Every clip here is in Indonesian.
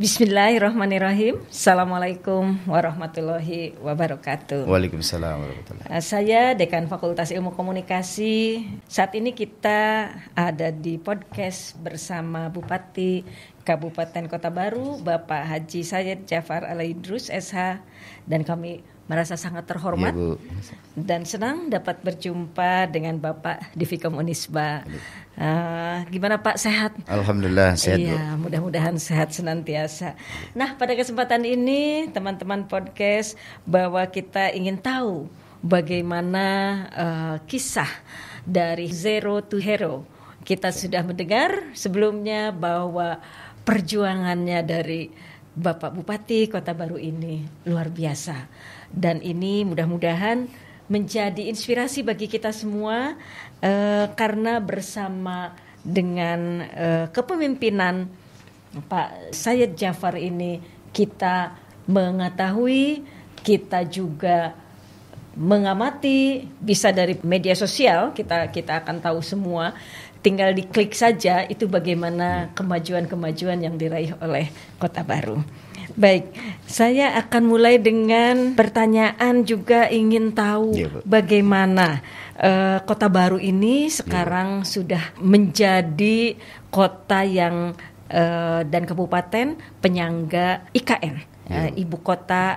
Bismillahirrahmanirrahim. Assalamualaikum warahmatullahi wabarakatuh. Waalaikumsalam warahmatullahi wabarakatuh. Saya Dekan Fakultas Ilmu Komunikasi. Saat ini kita ada di podcast bersama Bupati Kabupaten Kota Baru, Bapak Haji Sayyid Jafar Al-Idrus SH, dan kami merasa sangat terhormat dan senang dapat berjumpa dengan Bapak Divikom Unisba. Gimana Pak, sehat? Alhamdulillah sehat. Iya, mudah-mudahan sehat senantiasa. Nah, pada kesempatan ini teman-teman podcast bahwa kita ingin tahu bagaimana kisah dari Zero to Hero. Kita sudah mendengar sebelumnya bahwa perjuangannya dari Bapak Bupati Kota Baru ini luar biasa. Dan ini mudah-mudahan menjadi inspirasi bagi kita semua karena bersama dengan kepemimpinan Pak Sayyid Jafar ini kita mengetahui, kita juga mengamati, bisa dari media sosial kita akan tahu semua. Tinggal diklik saja itu bagaimana kemajuan-kemajuan yang diraih oleh Kota Baru. Baik, saya akan mulai dengan pertanyaan, juga ingin tahu bagaimana Kota Baru ini sekarang sudah menjadi kota yang dan kabupaten penyangga IKN. Ibu kota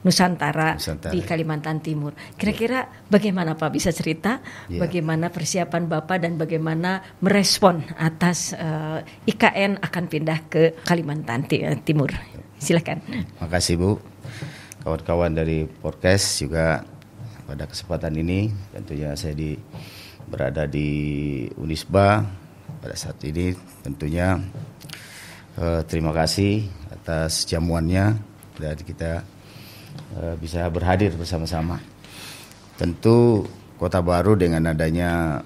Nusantara di Kalimantan Timur. Kira-kira bagaimana Pak, bisa cerita bagaimana persiapan Bapak dan bagaimana merespon atas IKN akan pindah ke Kalimantan Timur? Silakan. Makasih Bu. Kawan-kawan dari podcast juga pada kesempatan ini tentunya saya berada di Unisba pada saat ini, tentunya terima kasih atas jamuannya dan kita bisa berhadir bersama-sama. Tentu Kota Baru dengan adanya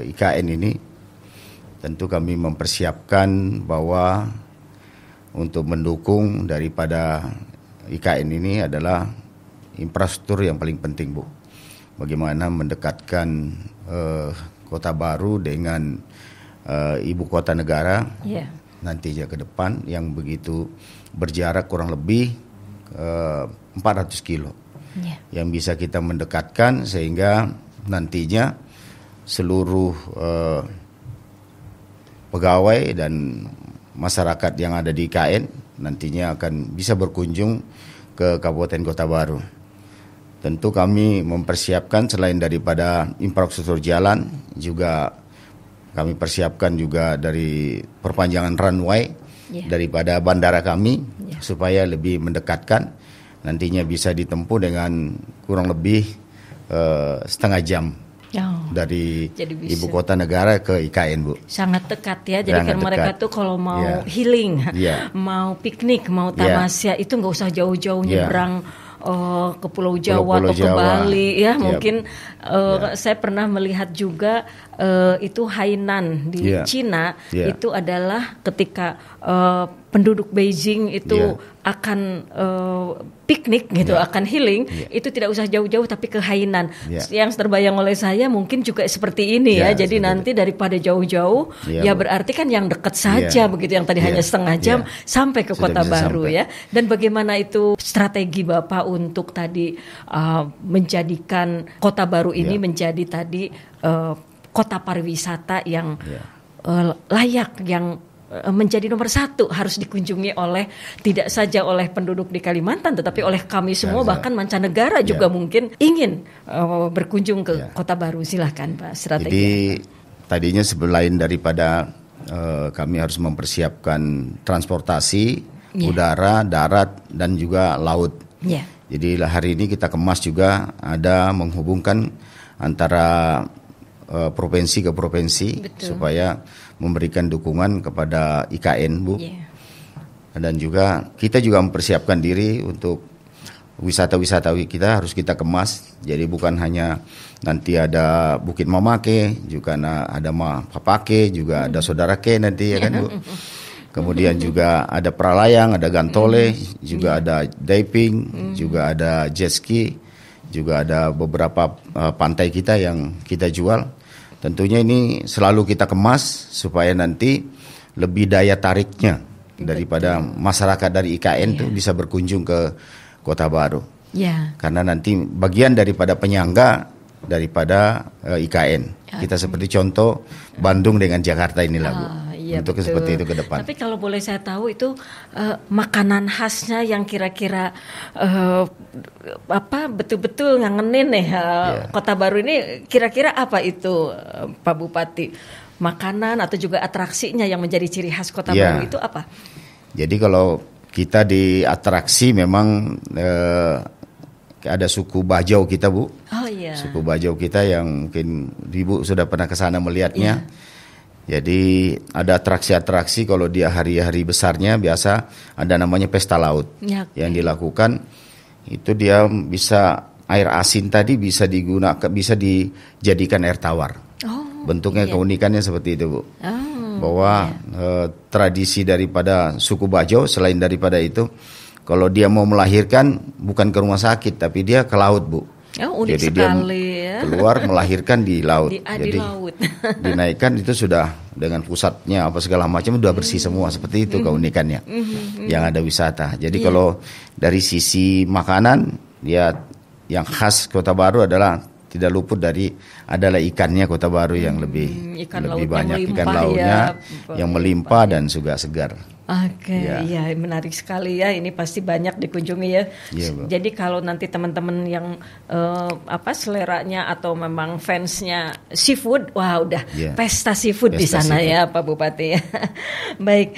IKN ini, tentu kami mempersiapkan bahwa untuk mendukung daripada IKN ini adalah infrastruktur yang paling penting Bu. Bagaimana mendekatkan Kota Baru dengan ibu kota negara. Nantinya ke depan yang begitu berjarak kurang lebih 400 kilo yang bisa kita mendekatkan sehingga nantinya seluruh pegawai dan masyarakat yang ada di IKN nantinya akan bisa berkunjung ke Kabupaten Kota Baru. Tentu kami mempersiapkan selain daripada infrastruktur jalan, juga kami persiapkan juga dari perpanjangan runway daripada bandara kami supaya lebih mendekatkan, nantinya bisa ditempuh dengan kurang lebih setengah jam dari ibu kota negara ke IKN Bu. Sangat dekat ya, jadi kan mereka tuh kalau mau healing, mau piknik, mau tamasya itu nggak usah jauh-jauh nyebrang ke Pulau Jawa atau ke Bali ya. Mungkin saya pernah melihat juga itu Hainan di Cina itu adalah ketika penduduk Beijing itu akan piknik gitu, akan healing, itu tidak usah jauh-jauh tapi ke Hainan. Yang terbayang oleh saya mungkin juga seperti ini ya. Jadi nanti daripada jauh-jauh ya berarti kan yang dekat saja begitu, yang tadi hanya setengah jam sampai ke Kota Baru ya. Dan bagaimana itu strategi Bapak untuk tadi menjadikan Kota Baru ini menjadi tadi kota pariwisata yang layak, yang menjadi nomor satu, harus dikunjungi oleh tidak saja oleh penduduk di Kalimantan tetapi oleh kami semua, bahkan mancanegara juga mungkin ingin berkunjung ke Kota Baru. Silahkan Pak, strategi. Jadi tadinya selain daripada kami harus mempersiapkan transportasi udara, darat dan juga laut. Jadi hari ini kita kemas juga ada menghubungkan antara provinsi ke provinsi. Betul. Supaya memberikan dukungan kepada IKN Bu. Dan juga kita juga mempersiapkan diri untuk wisata-wisata kita harus kita kemas. Jadi bukan hanya nanti ada Bukit Mamake, juga ada Papake, juga ada Sodarake nanti ya kan Bu. Kemudian juga ada Pralayang, ada Gantole, juga ada diving, juga ada jet ski, juga ada beberapa pantai kita yang kita jual. Tentunya ini selalu kita kemas supaya nanti lebih daya tariknya daripada masyarakat dari IKN tuh bisa berkunjung ke Kota Baru. Karena nanti bagian daripada penyangga daripada IKN. Kita seperti contoh Bandung dengan Jakarta inilah Bu. Untuk seperti itu ke depan. Tapi kalau boleh saya tahu itu makanan khasnya yang kira-kira betul-betul ngangenin nih Kota Baru ini, kira-kira apa itu Pak Bupati? Makanan atau juga atraksinya yang menjadi ciri khas Kota Baru itu apa? Jadi kalau kita di atraksi memang ada suku Bajau kita Bu. Suku Bajau kita yang mungkin Ibu sudah pernah ke sana melihatnya. Jadi ada atraksi-atraksi kalau dia hari-hari besarnya biasa ada namanya pesta laut yang dilakukan. Itu dia bisa air asin tadi bisa digunakan, bisa dijadikan air tawar. Bentuknya keunikannya seperti itu Bu. Bahwa tradisi daripada suku Bajau selain daripada itu, kalau dia mau melahirkan bukan ke rumah sakit tapi dia ke laut Bu. Jadi dia keluar melahirkan di laut. Jadi laut. Dinaikkan itu sudah dengan pusatnya apa segala macam sudah bersih semua, seperti itu keunikannya. Yang ada wisata. Jadi kalau dari sisi makanan ya yang khas Kota Baru adalah tidak luput dari adalah ikannya Kota Baru yang lebih banyak ikan lautnya yang melimpah dan juga segar. Ya menarik sekali ya. Ini pasti banyak dikunjungi ya. Jadi kalau nanti teman-teman yang seleranya atau memang fansnya seafood, wah udah pesta seafood di sana ya Pak Bupati ya. Baik.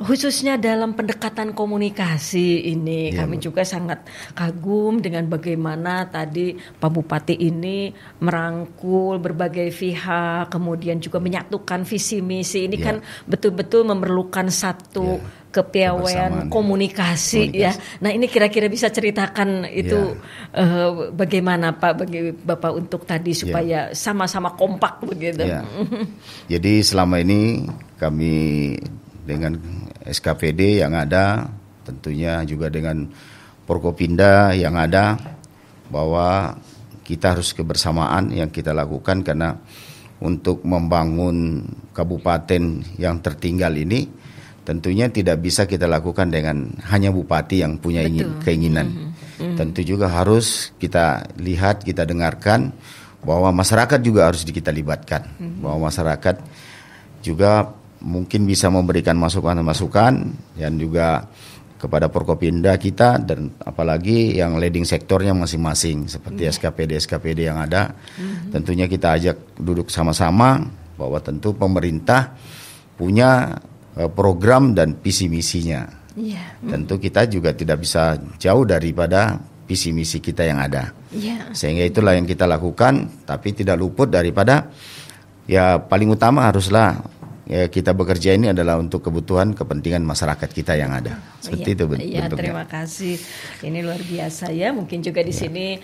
Khususnya dalam pendekatan komunikasi ini kami juga sangat kagum dengan bagaimana tadi Pak Bupati ini merangkul berbagai pihak, kemudian juga menyatukan visi misi. Ini kan betul-betul memerlukan satu kepiawaian komunikasi ya. Nah ini kira-kira bisa ceritakan itu bagaimana Pak bagi Bapak untuk tadi supaya sama-sama kompak begitu. Jadi selama ini kami dengan SKPD yang ada, tentunya juga dengan Forkopimda yang ada, bahwa kita harus kebersamaan yang kita lakukan karena untuk membangun kabupaten yang tertinggal ini tentunya tidak bisa kita lakukan dengan hanya bupati yang punya keinginan. Tentu juga harus kita lihat, kita dengarkan bahwa masyarakat juga harus kita libatkan, bahwa masyarakat juga mungkin bisa memberikan masukan-masukan dan juga kepada Forkopimda kita dan apalagi yang leading sektornya masing-masing seperti SKPD yang ada. Tentunya kita ajak duduk sama-sama bahwa tentu pemerintah punya program dan visi misinya. Tentu kita juga tidak bisa jauh daripada visi misi kita yang ada. Sehingga itulah yang kita lakukan, tapi tidak luput daripada paling utama haruslah kita bekerja ini adalah untuk kebutuhan kepentingan masyarakat kita yang ada. Seperti itu bentuknya. Terima kasih. Ini luar biasa ya. Mungkin juga di sini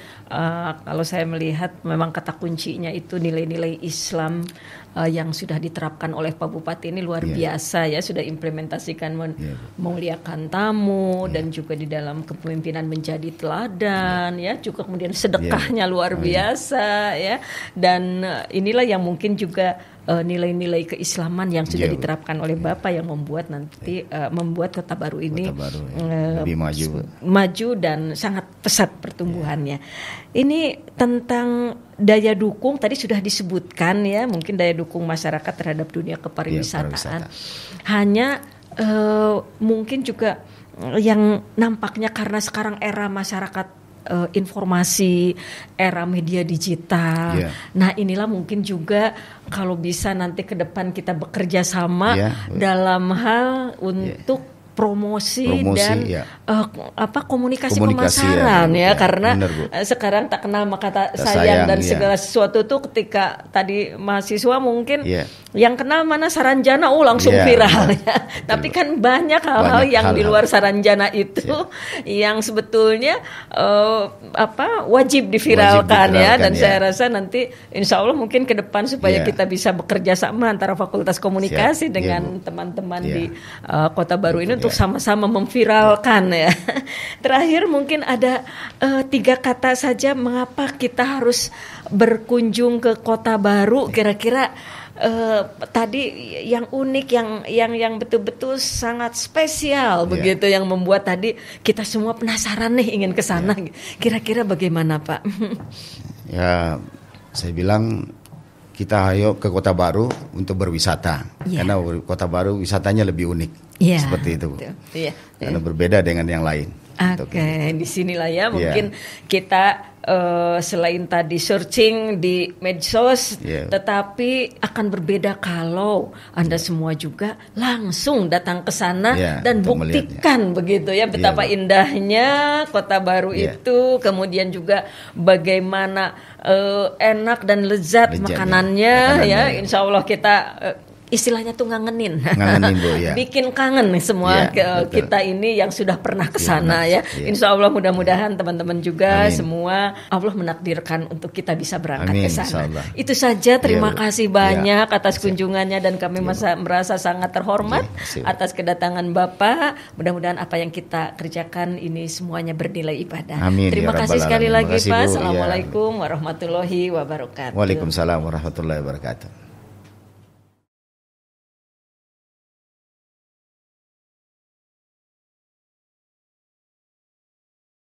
kalau saya melihat memang kata kuncinya itu nilai-nilai Islam yang sudah diterapkan oleh Pak Bupati ini luar biasa ya. Sudah implementasikan memuliakan tamu dan juga di dalam kepemimpinan menjadi teladan ya. Juga kemudian sedekahnya luar biasa ya. Dan inilah yang mungkin juga nilai-nilai keislaman yang sudah diterapkan oleh Bapak yang membuat nanti membuat Kota Baru ini lebih maju dan sangat pesat pertumbuhannya. Ini tentang daya dukung tadi sudah disebutkan ya, mungkin daya dukung masyarakat terhadap dunia kepariwisataan. Hanya mungkin juga yang nampaknya karena sekarang era masyarakat informasi, era media digital. Nah inilah mungkin juga kalau bisa nanti ke depan kita bekerja sama dalam hal untuk promosi dan komunikasi pemasaran karena sekarang tak kenal maka sayang dan segala sesuatu tuh ketika tadi mahasiswa mungkin yang kenal mana Saranjana langsung viral ya. Tapi kan banyak hal-hal yang di luar Saranjana itu yang sebetulnya wajib diviralkan ya, dan saya rasa nanti insya Allah mungkin ke depan supaya kita bisa bekerja sama antara Fakultas Komunikasi dengan teman-teman di Kota Baru ini untuk sama-sama memviralkan ya. Terakhir mungkin ada 3 kata saja mengapa kita harus berkunjung ke Kota Baru, kira-kira tadi yang unik, yang betul-betul sangat spesial begitu, yang membuat tadi kita semua penasaran nih ingin ke sana. Kira-kira bagaimana Pak? Ya, saya bilang kita ayo ke Kota Baru untuk berwisata, karena Kota Baru wisatanya lebih unik, seperti itu, karena berbeda dengan yang lain. Oke, disinilah ya mungkin kita selain tadi searching di medsos, tetapi akan berbeda kalau Anda semua juga langsung datang ke sana dan buktikan begitu ya betapa indahnya Kota Baru itu, kemudian juga bagaimana enak dan lezat makanannya ya. Insya Allah kita istilahnya tuh ngangenin Bu, bikin kangen nih semua kita ini yang sudah pernah ke sana Insya Allah mudah-mudahan teman-teman juga semua Allah menakdirkan untuk kita bisa berangkat ke sana. Itu saja, terima kasih banyak atas kunjungannya dan kami merasa sangat terhormat atas kedatangan Bapak. Mudah-mudahan apa yang kita kerjakan ini semuanya bernilai ibadah. Terima kasih sekali lagi Pak. Assalamualaikum warahmatullahi wabarakatuh. Waalaikumsalam warahmatullahi wabarakatuh.